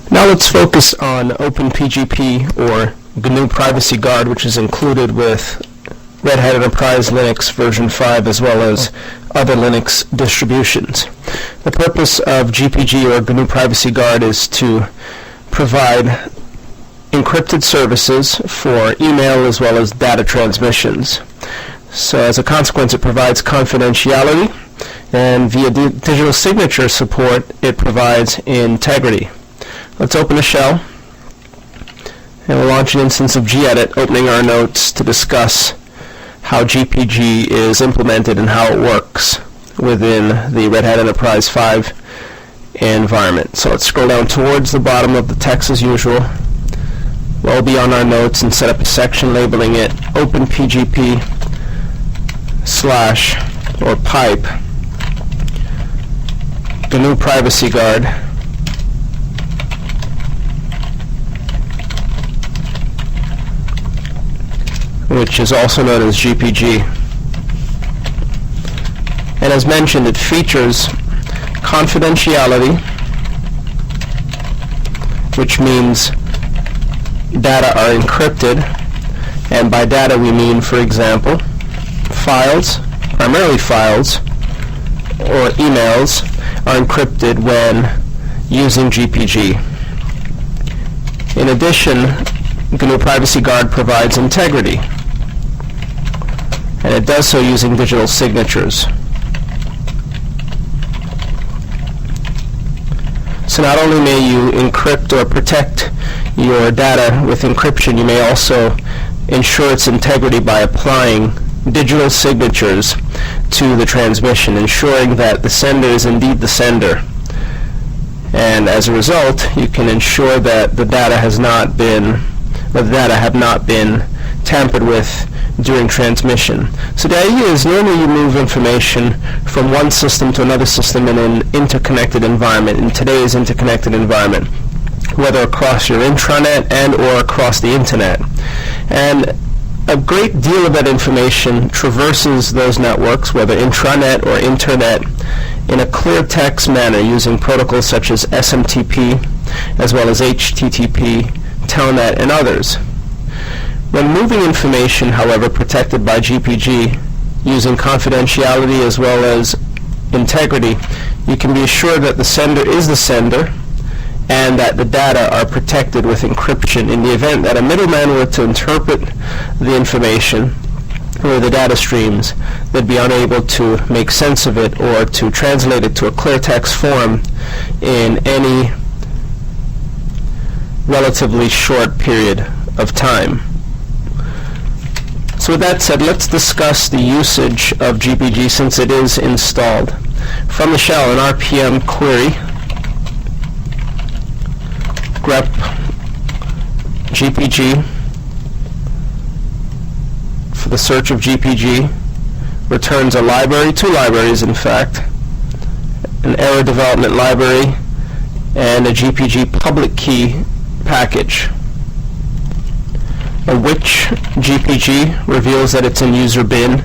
Now let's focus on OpenPGP, or GNU Privacy Guard, which is included with Red Hat Enterprise Linux version 5 as well as other Linux distributions. The purpose of GPG or GNU Privacy Guard is to provide encrypted services for email as well as data transmissions. So as a consequence, it provides confidentiality, and via digital signature support, it provides integrity. Let's open a shell, and we'll launch an instance of gedit, opening our notes to discuss how GPG is implemented and how it works within the Red Hat Enterprise 5 environment. So let's scroll down towards the bottom of the text as usual. We'll be on our notes and set up a section labeling it OpenPGP / or pipe GNU Privacy Guard which is also known as GPG. And as mentioned, it features confidentiality, which means data are encrypted, and by data we mean, for example, files, primarily files, or emails are encrypted when using GPG. In addition, GNU Privacy Guard provides integrity, and it does so using digital signatures. So not only may you encrypt or protect your data with encryption, you may also ensure its integrity by applying digital signatures to the transmission, ensuring that the sender is indeed the sender. And as a result, you can ensure that the data have not been tampered with during transmission. So the idea is, normally you move information from one system to another system in an interconnected environment, in today's interconnected environment, whether across your intranet and or across the internet. And a great deal of that information traverses those networks, whether intranet or internet, in a clear text manner using protocols such as SMTP, as well as HTTP, Telnet, and others. When moving information, however, protected by GPG, using confidentiality as well as integrity, you can be assured that the sender is the sender and that the data are protected with encryption. In the event that a middleman were to interpret the information or the data streams, they'd be unable to make sense of it or to translate it to a clear text form in any relatively short period of time. So with that said, let's discuss the usage of GPG since it is installed. From the shell, an RPM query, grep GPG, for the search of GPG, returns a library, two libraries in fact, an error development library, and a GPG public key package. A which GPG reveals that it's in user bin.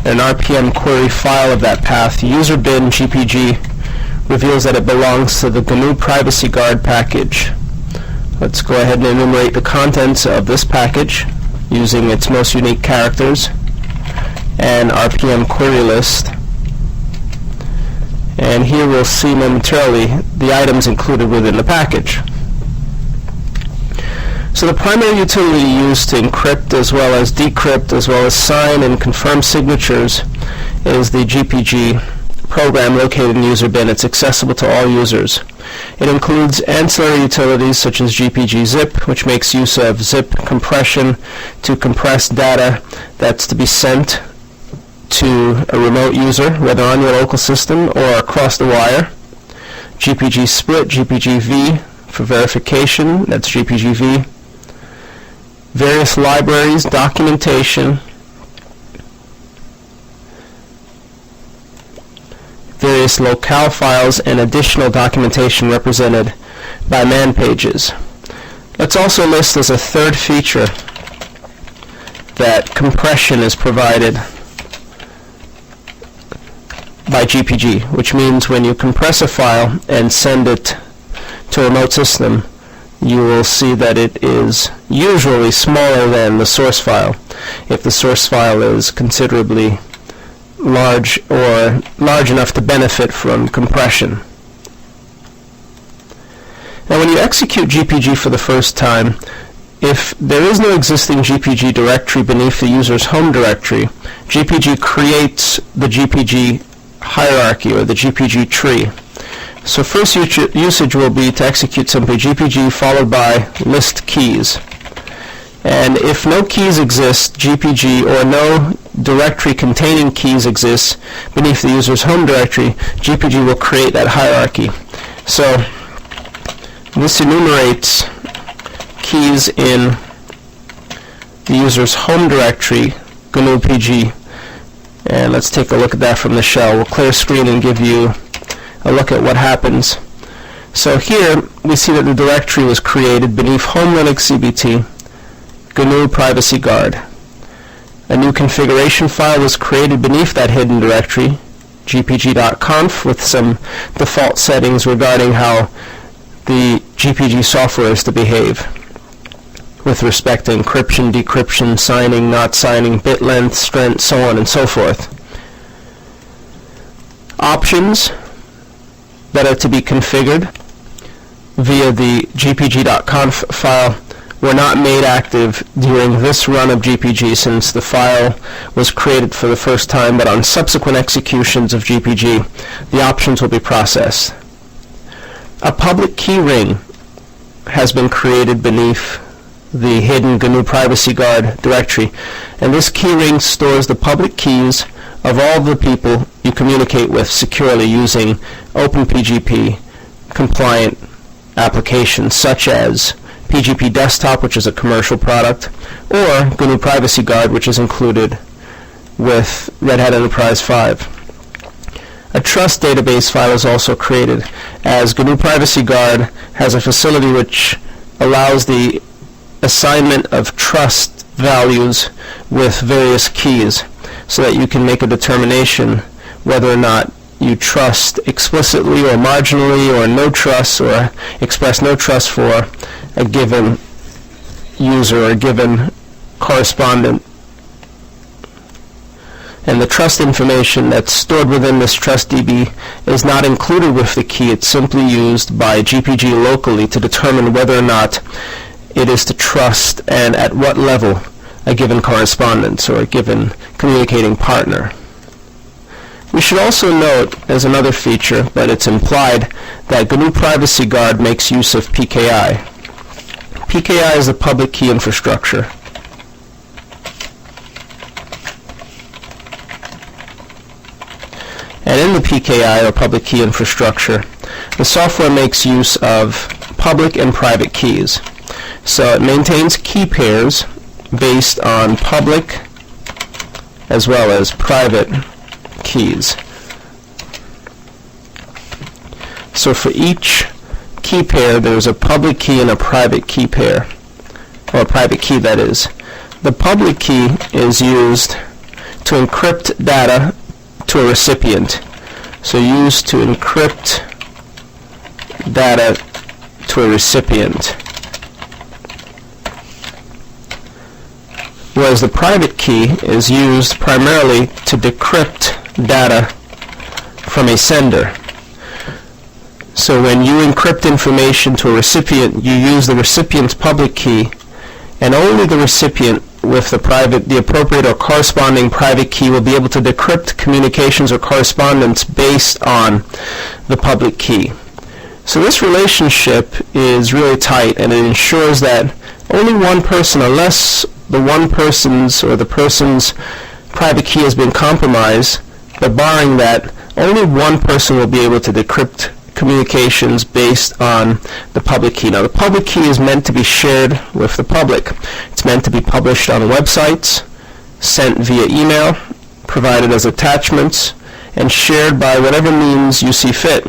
An RPM query file of that path, user bin GPG, reveals that it belongs to the GNU Privacy Guard package. Let's go ahead and enumerate the contents of this package using its most unique characters and RPM query list. And here we'll see momentarily the items included within the package. So the primary utility used to encrypt as well as decrypt as well as sign and confirm signatures is the GPG program located in user bin. It's accessible to all users. It includes ancillary utilities such as GPG zip, which makes use of zip compression to compress data that's to be sent to a remote user, whether on your local system or across the wire. GPG split, GPG-V for verification, that's GPG-V. Various libraries, documentation, various locale files, and additional documentation represented by man pages. Let's also list as a third feature that compression is provided by GPG, which means when you compress a file and send it to a remote system, you will see that it is usually smaller than the source file, if the source file is considerably large or large enough to benefit from compression. Now when you execute GPG for the first time, if there is no existing GPG directory beneath the user's home directory, GPG creates the GPG hierarchy or the GPG tree. So first usage will be to execute simply GPG followed by list keys. And if no keys exist, GPG, or no directory containing keys exists beneath the user's home directory, GPG will create that hierarchy. So this enumerates keys in the user's home directory, GNU PG. And let's take a look at that from the shell. We'll clear screen and give you a look at what happens. So here we see that the directory was created beneath Home Linux CBT, GNU Privacy Guard. A new configuration file was created beneath that hidden directory, gpg.conf, with some default settings regarding how the GPG software is to behave with respect to encryption, decryption, signing, not signing, bit length, strength, so on and so forth. Options that are to be configured via the gpg.conf file were not made active during this run of GPG, since the file was created for the first time, but on subsequent executions of GPG, the options will be processed. A public key ring has been created beneath the hidden GNU Privacy Guard directory, and this key ring stores the public keys of all the people you communicate with securely using OpenPGP compliant applications such as PGP Desktop, which is a commercial product, or GNU Privacy Guard, which is included with Red Hat Enterprise 5. A trust database file is also created, as GNU Privacy Guard has a facility which allows the assignment of trust values with various keys, so that you can make a determination whether or not you trust explicitly or marginally, or no trust, or express no trust for a given user or a given correspondent. And the trust information that's stored within this trust DB is not included with the key. It's simply used by GPG locally to determine whether or not it is to trust and at what level a given correspondence or a given communicating partner. We should also note, as another feature, but it's implied, that GNU Privacy Guard makes use of PKI. PKI is the public key infrastructure. And in the PKI, or public key infrastructure, the software makes use of public and private keys. So it maintains key pairs based on public as well as private keys. So for each key pair, there's a public key and a private key pair, or a private key, that is. The public key is used to encrypt data to a recipient. So used to encrypt data to a recipient. Whereas the private key is used primarily to decrypt data from a sender. So when you encrypt information to a recipient, you use the recipient's public key, and only the recipient with the appropriate or corresponding private key will be able to decrypt communications or correspondence based on the public key. So this relationship is really tight, and it ensures that only one person, unless the one person's or the person's private key has been compromised, but barring that, only one person will be able to decrypt communications based on the public key. Now, the public key is meant to be shared with the public. It's meant to be published on websites, sent via email, provided as attachments, and shared by whatever means you see fit.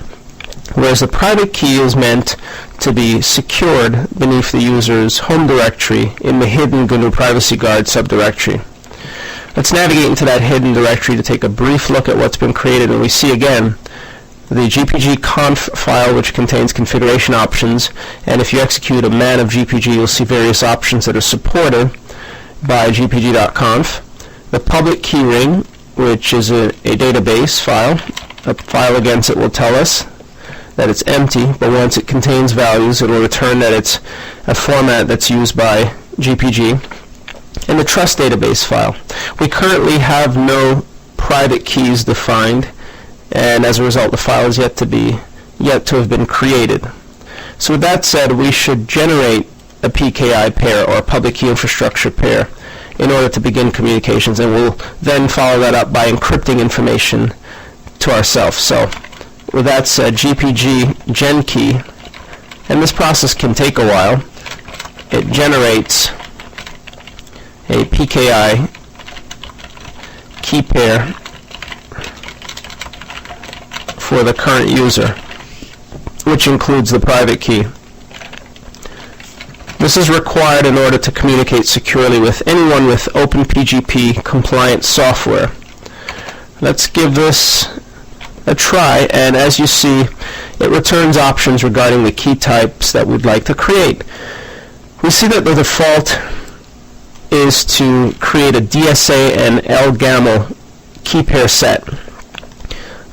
Whereas the private key is meant to be secured beneath the user's home directory in the hidden GNU Privacy Guard subdirectory. Let's navigate into that hidden directory to take a brief look at what's been created, and we see again the GPG conf file, which contains configuration options, and if you execute a man of GPG, you'll see various options that are supported by gpg.conf. The public keyring, which is a database file. A file against it will tell us that it's empty, but once it contains values, it will return that it's a format that's used by GPG. And the trust database file. We currently have no private keys defined, and as a result, the file is yet to have been created. So with that said, we should generate a PKI pair, or a public key infrastructure pair, in order to begin communications, and we'll then follow that up by encrypting information to ourselves. So with that said, GPG gen key, and this process can take a while. It generates a PKI key pair for the current user, which includes the private key. This is required in order to communicate securely with anyone with OpenPGP compliant software. Let's give this a try, and as you see, it returns options regarding the key types that we'd like to create. We see that the default is to create a DSA and LGAML key pair set.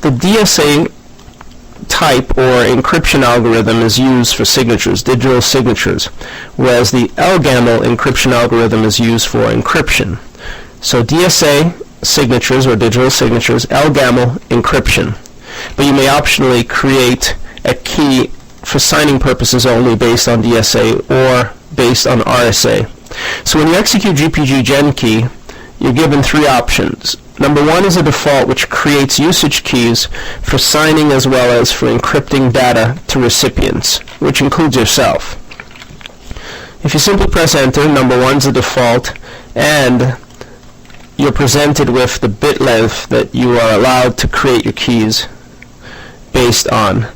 The DSA type or encryption algorithm is used for signatures, digital signatures, whereas the LGAML encryption algorithm is used for encryption. So DSA signatures or digital signatures, LGAML encryption. But you may optionally create a key for signing purposes only based on DSA or based on RSA. So when you execute GPG gen key, you're given three options. Number one is a default which creates usage keys for signing as well as for encrypting data to recipients, which includes yourself. If you simply press enter, number one's the default, and you're presented with the bit length that you are allowed to create your keys based on,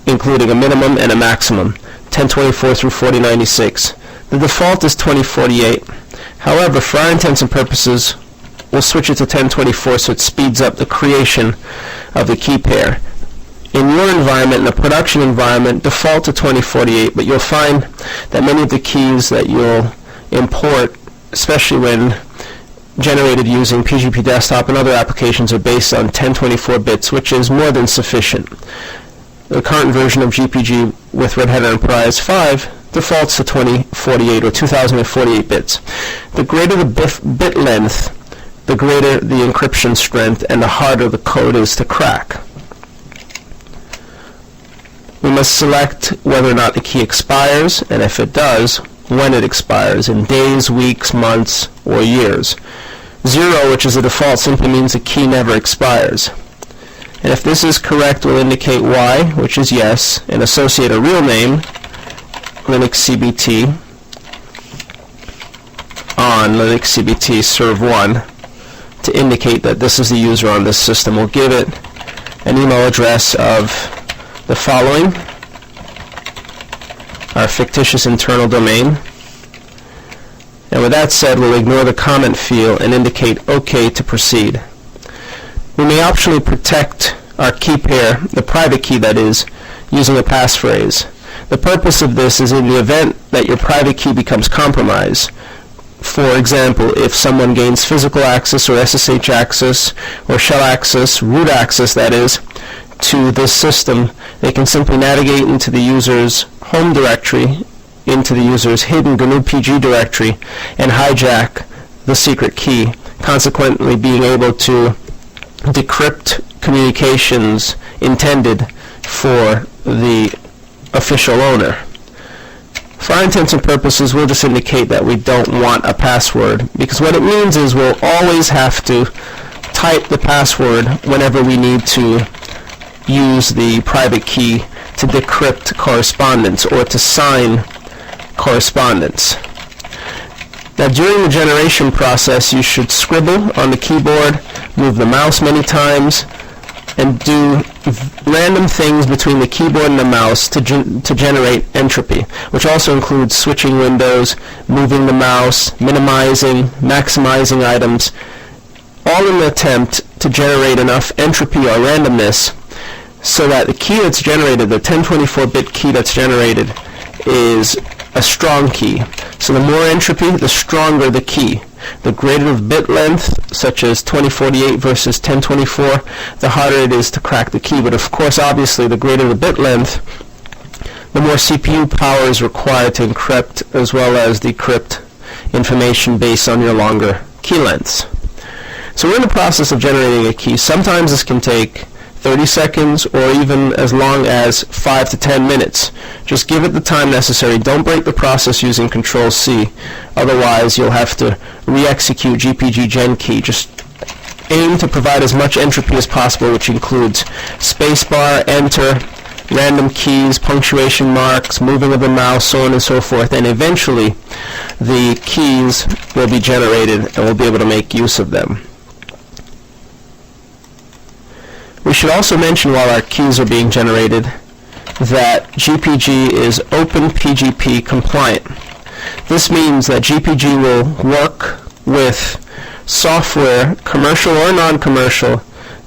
including a minimum and a maximum, 1024 through 4096. The default is 2048. However, for our intents and purposes, we'll switch it to 1024 so it speeds up the creation of the key pair. In your environment, in a production environment, default to 2048, but you'll find that many of the keys that you'll import, especially when generated using PGP Desktop and other applications, are based on 1024 bits, which is more than sufficient. The current version of GPG with Red Hat Enterprise 5 defaults to 2048 or 2048 bits. The greater the bit length, the greater the encryption strength and the harder the code is to crack. We must select whether or not the key expires, and if it does, when it expires, in days, weeks, months, or years. 0, which is the default, simply means the key never expires. And if this is correct, we'll indicate Y, which is yes, and associate a real name, Linux CBT, on Linux CBT serve 1 to indicate that this is the user on this system. We'll give it an email address of the following, our fictitious internal domain. And with that said, we'll ignore the comment field and indicate OK to proceed. We may optionally protect our key pair, the private key that is, using a passphrase. The purpose of this is in the event that your private key becomes compromised. For example, if someone gains physical access or SSH access or shell access, root access that is, to this system, they can simply navigate into the user's home directory, into the user's hidden GNU PG directory, and hijack the secret key, consequently being able to decrypt communications intended for the official owner. For our intents and purposes, we'll just indicate that we don't want a password, because what it means is we'll always have to type the password whenever we need to use the private key to decrypt correspondence or to sign correspondence. Now, during the generation process, you should scribble on the keyboard, move the mouse many times, and do random things between the keyboard and the mouse to generate entropy, which also includes switching windows, moving the mouse, minimizing, maximizing items, all in an attempt to generate enough entropy or randomness so that the key that's generated, the 1024-bit key that's generated, is a strong key. So the more entropy, the stronger the key. The greater the bit length, such as 2048 versus 1024, the harder it is to crack the key. But of course, obviously, the greater the bit length, the more CPU power is required to encrypt as well as decrypt information based on your longer key lengths. So we're in the process of generating a key. Sometimes this can take 30 seconds or even as long as 5 to 10 minutes. Just give it the time necessary. Don't break the process using Control-C. Otherwise, you'll have to re-execute GPG gen key. Just aim to provide as much entropy as possible, which includes spacebar, enter, random keys, punctuation marks, moving of the mouse, so on and so forth, and eventually the keys will be generated and we'll be able to make use of them. We should also mention while our keys are being generated that GPG is OpenPGP compliant. This means that GPG will work with software, commercial or non-commercial,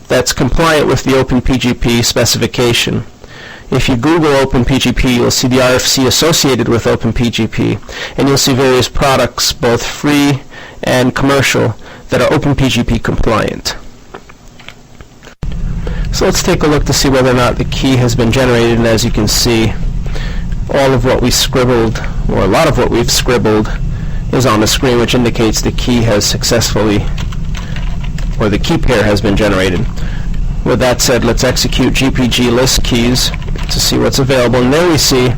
that's compliant with the OpenPGP specification. If you Google OpenPGP, you'll see the RFC associated with OpenPGP, and you'll see various products, both free and commercial, that are OpenPGP compliant. So let's take a look to see whether or not the key has been generated, and as you can see, all of what we scribbled, or a lot of what we've scribbled, is on the screen, which indicates the key has successfully, or the key pair has been generated. With that said, let's execute GPG list keys to see what's available, and there we see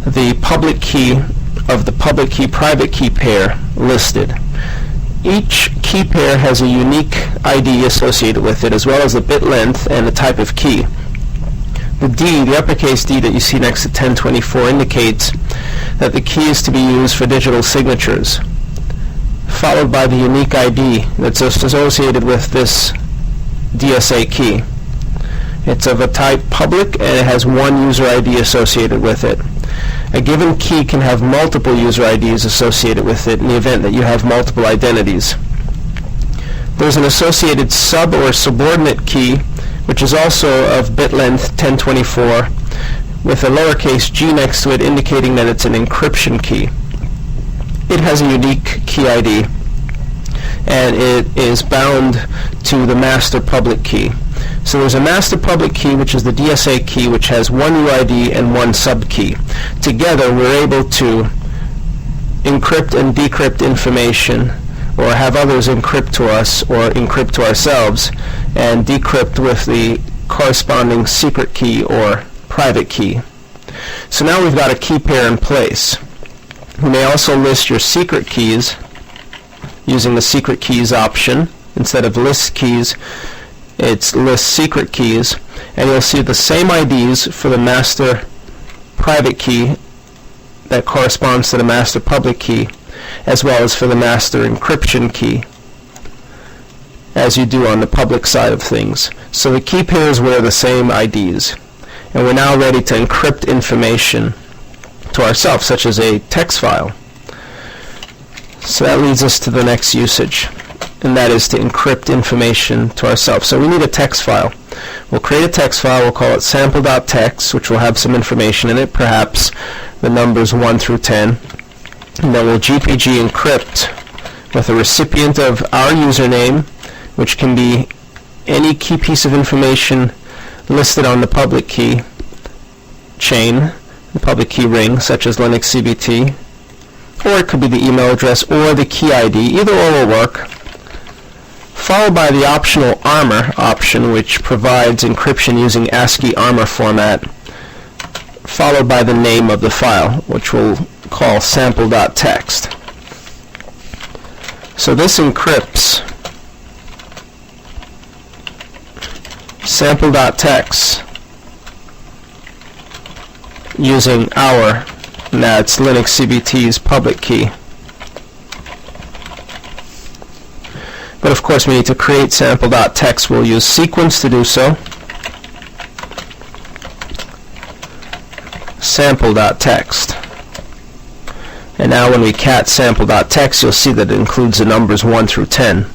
the public key of the public key private key pair listed. Each key pair has a unique ID associated with it, as well as the bit length and the type of key. The D, the uppercase D that you see next to 1024, indicates that the key is to be used for digital signatures, followed by the unique ID that's associated with this DSA key. It's of a type public, and it has one user ID associated with it. A given key can have multiple user IDs associated with it in the event that you have multiple identities. There's an associated sub or subordinate key, which is also of bit length 1024, with a lowercase g next to it, indicating that it's an encryption key. It has a unique key ID, and it is bound to the master public key. So there's a master public key, which is the DSA key, which has one UID and one sub key. Together, we're able to encrypt and decrypt information, or have others encrypt to us or encrypt to ourselves, and decrypt with the corresponding secret key or private key. So now we've got a key pair in place. You may also list your secret keys using the secret keys option. Instead of list keys, it's list secret keys, and you'll see the same IDs for the master private key that corresponds to the master public key, as well as for the master encryption key, as you do on the public side of things. So the key pairs wear the same IDs, and we're now ready to encrypt information to ourselves, such as a text file. So that leads us to the next usage, and that is to encrypt information to ourselves. So we need a text file. We'll create a text file. We'll call it sample.txt, which will have some information in it, perhaps the numbers 1 through 10. And then we'll GPG encrypt with a recipient of our username, which can be any key piece of information listed on the public key chain, the public key ring, such as Linux CBT, or it could be the email address or the key ID. Either or will work. Followed by the optional ARMOR option, which provides encryption using ASCII ARMOR format, followed by the name of the file, which we'll call sample.txt. So this encrypts sample.txt using our, and that's Linux CBT's public key. But of course we need to create sample.txt. We'll use sequence to do so. Sample.txt. And now when we cat sample.txt, you'll see that it includes the numbers 1 through 10.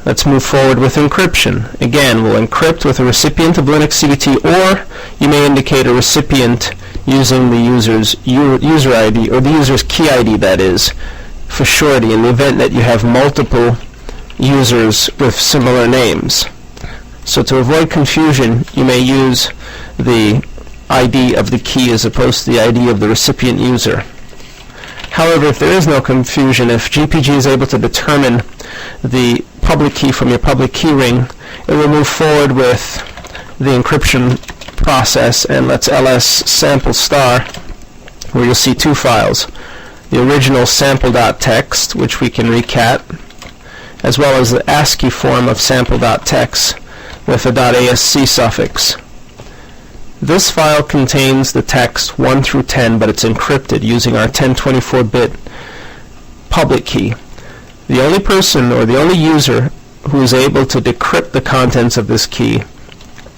Let's move forward with encryption. Again, we'll encrypt with a recipient of Linux CBT, or you may indicate a recipient using the user's user ID, or the user's key ID, that is, for surety, in the event that you have multiple users with similar names. So to avoid confusion, you may use the ID of the key as opposed to the ID of the recipient user. However, if there is no confusion, if GPG is able to determine the public key from your public key ring, it will move forward with the encryption process, and let's ls sample star, where you'll see two files. The original sample.txt, which we can recat, as well as the ASCII form of sample.txt with a .asc suffix. This file contains the text 1 through 10, but it's encrypted using our 1024-bit public key. The only person or the only user who is able to decrypt the contents of this key,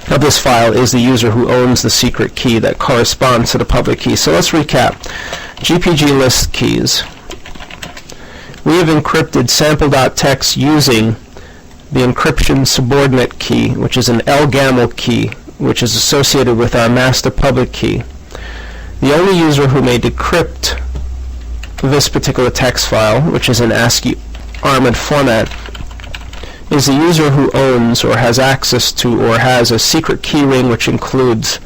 of this file, is the user who owns the secret key that corresponds to the public key. So let's recap. GPG list keys. We have encrypted sample.txt using the encryption subordinate key, which is an LGAML key, which is associated with our master public key. The only user who may decrypt this particular text file, which is in ASCII armored format, is the user who owns or has access to or has a secret key ring which includes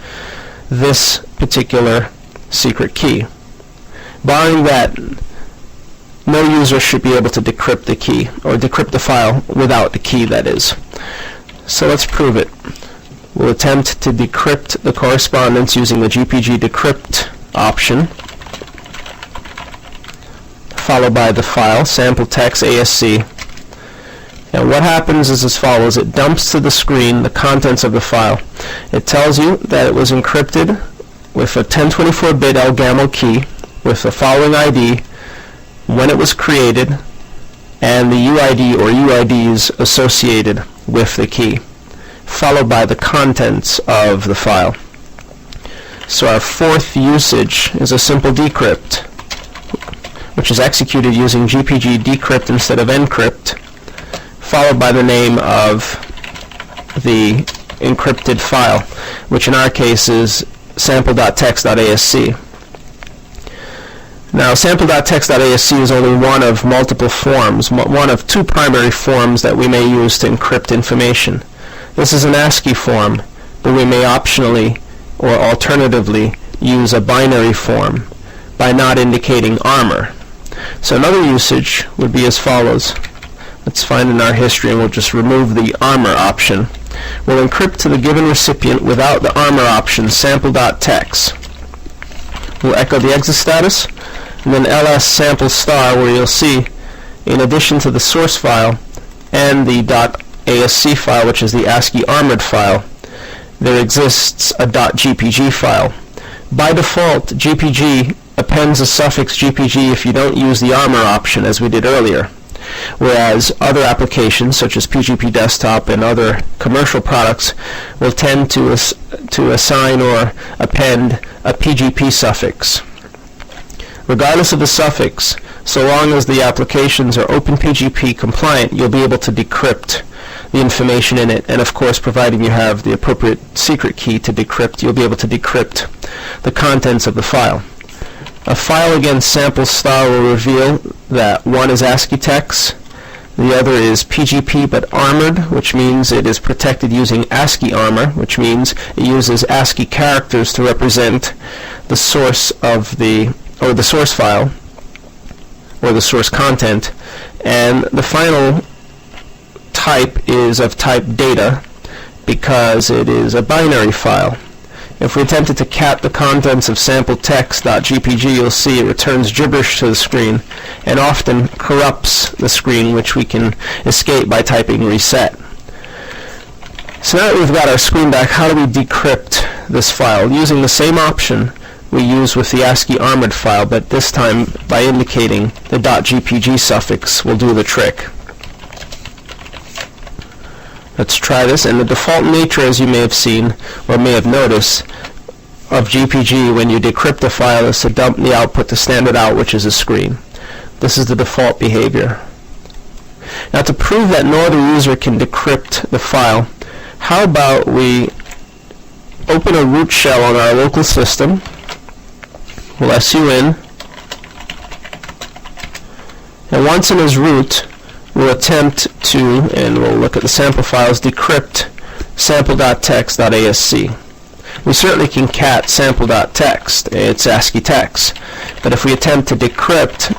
this particular secret key. Barring that, no user should be able to decrypt the key, or decrypt the file without the key, that is. So let's prove it. We'll attempt to decrypt the correspondence using the GPG decrypt option, followed by the file, sample text ASC. Now what happens is as follows. It dumps to the screen the contents of the file. It tells you that it was encrypted with a 1024-bit LGAML key with the following ID, when it was created, and the UID or UIDs associated with the key, followed by the contents of the file. So our fourth usage is a simple decrypt, which is executed using GPG decrypt instead of encrypt, followed by the name of the encrypted file, which in our case is sample.txt.asc. Now, sample.txt.asc is only one of multiple forms, one of two primary forms that we may use to encrypt information. This is an ASCII form, but we may optionally or alternatively use a binary form by not indicating armor. So another usage would be as follows. Let's find in our history, and we'll just remove the armor option. We'll encrypt to the given recipient without the armor option, sample.txt. We'll echo the exit status, and then ls sample star, where you'll see, in addition to the source file and the .asc file, which is the ASCII armored file, there exists a .gpg file. By default, GPG appends a suffix GPG if you don't use the armor option, as we did earlier, whereas other applications, such as PGP Desktop and other commercial products, will tend to assign or append a PGP suffix. Regardless of the suffix, so long as the applications are OpenPGP compliant, you'll be able to decrypt the information in it, and of course, providing you have the appropriate secret key to decrypt, you'll be able to decrypt the contents of the file. A file against sample star will reveal that one is ASCII text, the other is PGP but armored, which means it is protected using ASCII armor, which means it uses ASCII characters to represent the source of the source file or the source content, and the final type is of type data because it is a binary file. If we attempted to cat the contents of sample.txt.gpg, you'll see it returns gibberish to the screen and often corrupts the screen, which we can escape by typing reset. So now that we've got our screen back, how do we decrypt this file? Using the same option we use with the ASCII armored file, but this time by indicating the .gpg suffix will do the trick. Let's try this, and the default nature, as you may have seen or may have noticed, of GPG when you decrypt a file is to dump the output to standard out, which is a screen. This is the default behavior. Now, to prove that no other user can decrypt the file, how about we open a root shell on our local system. We'll su in. And once in as root, we'll attempt to, and we'll look at the sample files, decrypt sample.txt.asc. We certainly can cat sample.txt, it's ASCII text. But if we attempt to decrypt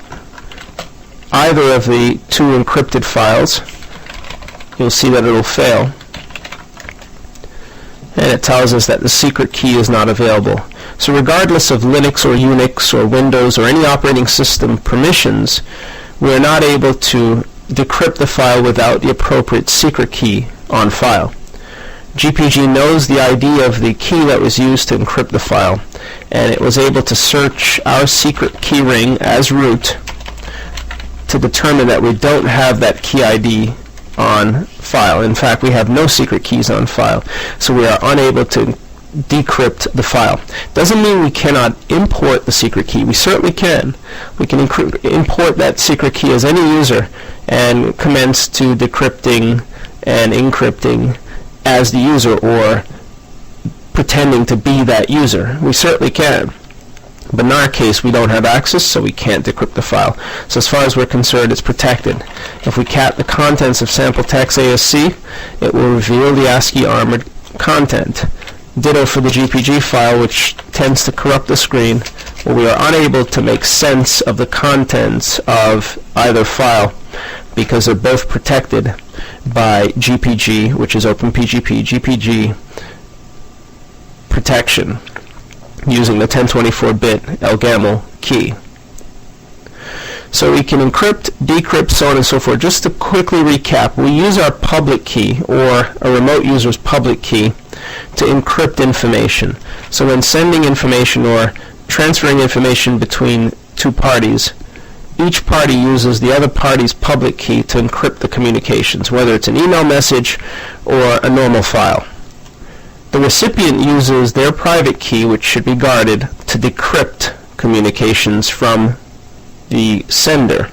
either of the two encrypted files, you'll see that it'll fail. And it tells us that the secret key is not available. So regardless of Linux or Unix or Windows or any operating system permissions, we are not able to decrypt the file without the appropriate secret key on file. GPG knows the ID of the key that was used to encrypt the file, and it was able to search our secret key ring as root to determine that we don't have that key ID on file. In fact, we have no secret keys on file, so we are unable to decrypt the file. Doesn't mean we cannot import the secret key. We certainly can. We can import that secret key as any user and commence to decrypting and encrypting as the user, or pretending to be that user. We certainly can. But in our case, we don't have access, so we can't decrypt the file. So as far as we're concerned, it's protected. If we cat the contents of sample text ASC, it will reveal the ASCII armored content. Ditto for the GPG file, which tends to corrupt the screen, where we are unable to make sense of the contents of either file because they're both protected by GPG, which is OpenPGP, GPG protection, using the 1024-bit LGAML key. So we can encrypt, decrypt, so on and so forth. Just to quickly recap, we use our public key, or a remote user's public key, to encrypt information. So when sending information or transferring information between two parties, each party uses the other party's public key to encrypt the communications, whether it's an email message or a normal file. The recipient uses their private key, which should be guarded, to decrypt communications from the sender.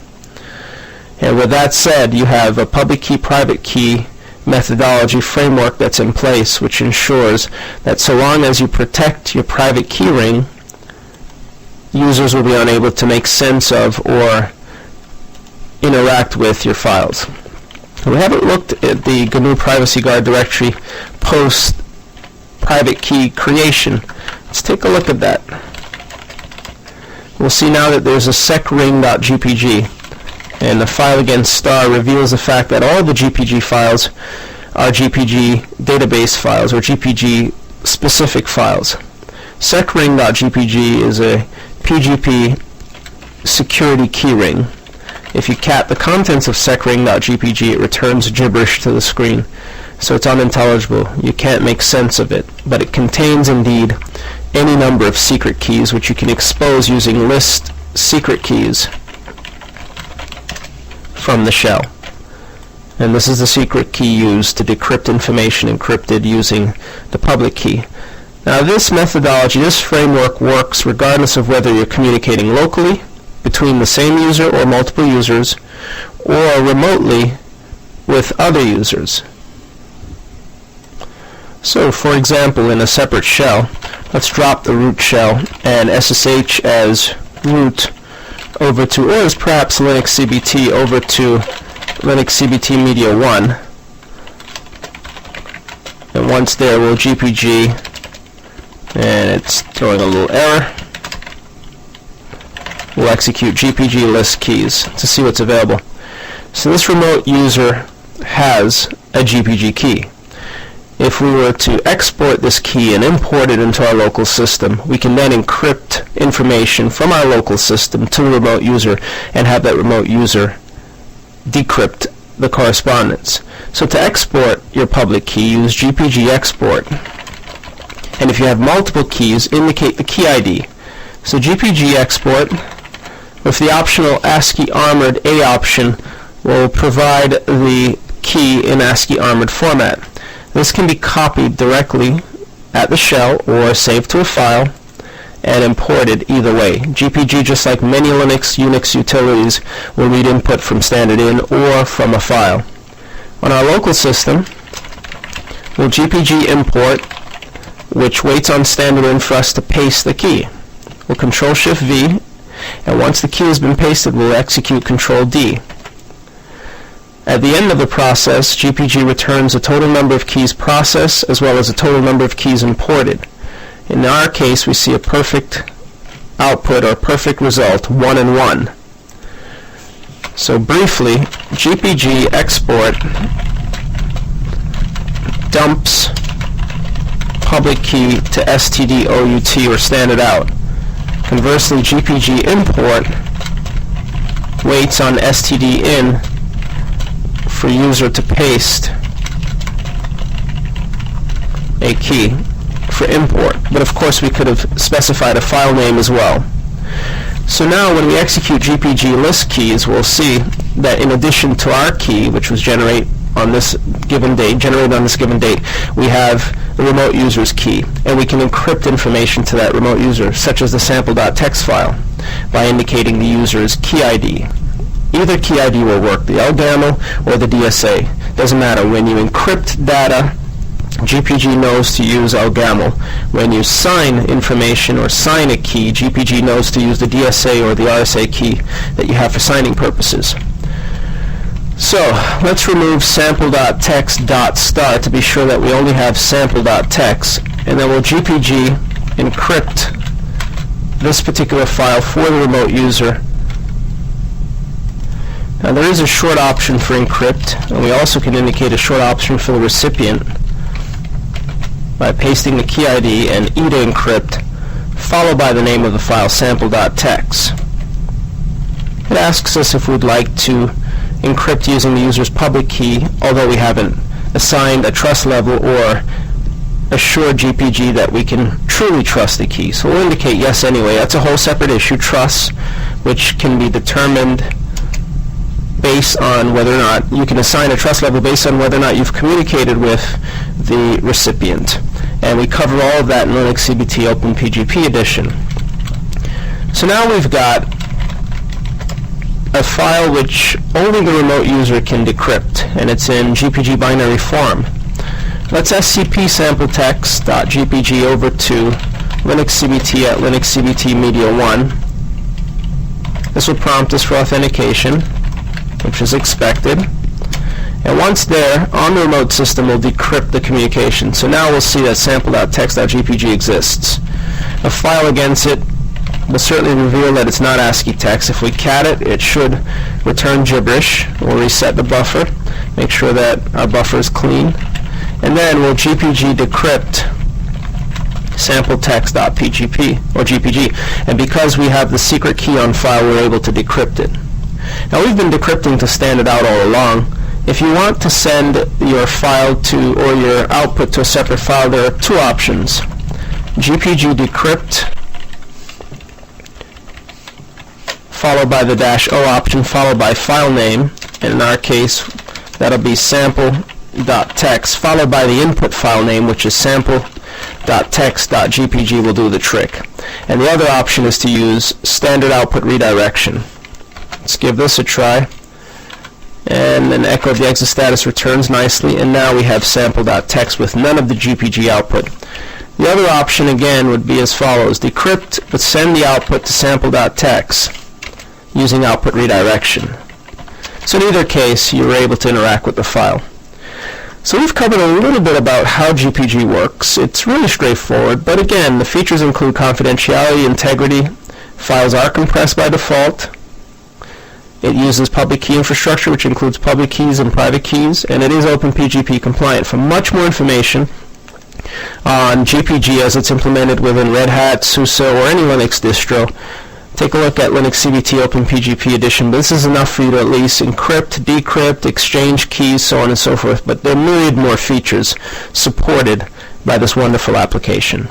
And with that said, you have a public key, private key methodology framework that's in place, which ensures that so long as you protect your private key ring, users will be unable to make sense of or interact with your files. We haven't looked at the GNU Privacy Guard directory post private key creation. Let's take a look at that. We'll see now that there's a secring.gpg, and the file against star reveals the fact that all the GPG files are GPG database files or GPG specific files. Secring.gpg is a PGP security keyring. If you cat the contents of secring.gpg, it returns gibberish to the screen, so it's unintelligible. You can't make sense of it, but it contains indeed any number of secret keys which you can expose using list secret keys from the shell. And this is the secret key used to decrypt information encrypted using the public key. Now this methodology, this framework works regardless of whether you're communicating locally between the same user or multiple users, or remotely with other users. So for example, in a separate shell, let's drop the root shell and SSH as root over to, or as perhaps Linux CBT over to Linux CBT Media 1. And once there, we'll GPG, and it's throwing a little error. We'll execute GPG list keys to see what's available. So this remote user has a GPG key. If we were to export this key and import it into our local system, we can then encrypt information from our local system to the remote user and have that remote user decrypt the correspondence. So to export your public key, use GPG export. And if you have multiple keys, indicate the key ID. So GPG export with the optional ASCII armored A option will provide the key in ASCII armored format. This can be copied directly at the shell or saved to a file and imported either way. GPG, just like many Unix utilities, will read input from standard in or from a file. On our local system, we'll GPG import, which waits on standard in for us to paste the key. We'll Control-Shift-V, and once the key has been pasted, we'll execute Control-D. At the end of the process, GPG returns a total number of keys processed as well as a total number of keys imported. In our case, we see a perfect output or perfect result, 1 and 1. So briefly, GPG export dumps public key to std_out or standard out. Conversely, GPG import waits on std in for user to paste a key for import. But of course we could have specified a file name as well. So now when we execute GPG list keys, we'll see that in addition to our key, which was generated on this given date, we have the remote user's key, and we can encrypt information to that remote user, such as the sample.txt file, by indicating the user's key ID. Either key ID will work, the LGAML or the DSA. Doesn't matter. When you encrypt data, GPG knows to use LGAML. When you sign information or sign a key, GPG knows to use the DSA or the RSA key that you have for signing purposes. So let's remove sample.txt.start to be sure that we only have sample.txt, and then we'll GPG encrypt this particular file for the remote user. Now there is a short option for encrypt, and we also can indicate a short option for the recipient by pasting the key ID and E to encrypt, followed by the name of the file, sample.txt. It asks us if we'd like to encrypt using the user's public key, although we haven't assigned a trust level or assured GPG that we can truly trust the key. So we'll indicate yes anyway. That's a whole separate issue, trust, which can be determined based on whether or not you can assign a trust level based on whether or not you've communicated with the recipient. And we cover all of that in Linux CBT Open PGP edition. So now we've got a file which only the remote user can decrypt, and it's in GPG binary form. Let's SCP sampletext.gpg over to Linux CBT at Linux CBT Media 1. This will prompt us for authentication, which is expected. And once there, on the remote system, we'll decrypt the communication. So now we'll see that sample.txt.gpg exists. A file against it will certainly reveal that it's not ASCII text. If we cat it, it should return gibberish. We'll reset the buffer, make sure that our buffer is clean, and then we'll GPG decrypt sampletext.pgp or GPG. And because we have the secret key on file, we're able to decrypt it. Now we've been decrypting to standard out all along. If you want to send your file to or your output to a separate file, there are two options. GPG decrypt followed by the -O option followed by file name, and in our case that'll be sample.txt followed by the input file name, which is sample.txt.gpg will do the trick. And the other option is to use standard output redirection. Let's give this a try. And an echo of the exit status returns nicely, and now we have sample.txt with none of the GPG output. The other option again would be as follows: decrypt but send the output to sample.txt using output redirection. So in either case, you're able to interact with the file. So we've covered a little bit about how GPG works. It's really straightforward, but again, the features include confidentiality, integrity, files are compressed by default, it uses public key infrastructure, which includes public keys and private keys, and it is OpenPGP compliant. For much more information on GPG as it's implemented within Red Hat, SUSE, or any Linux distro, take a look at Linux CBT OpenPGP edition. But this is enough for you to at least encrypt, decrypt, exchange keys, so on and so forth. But there are myriad more features supported by this wonderful application.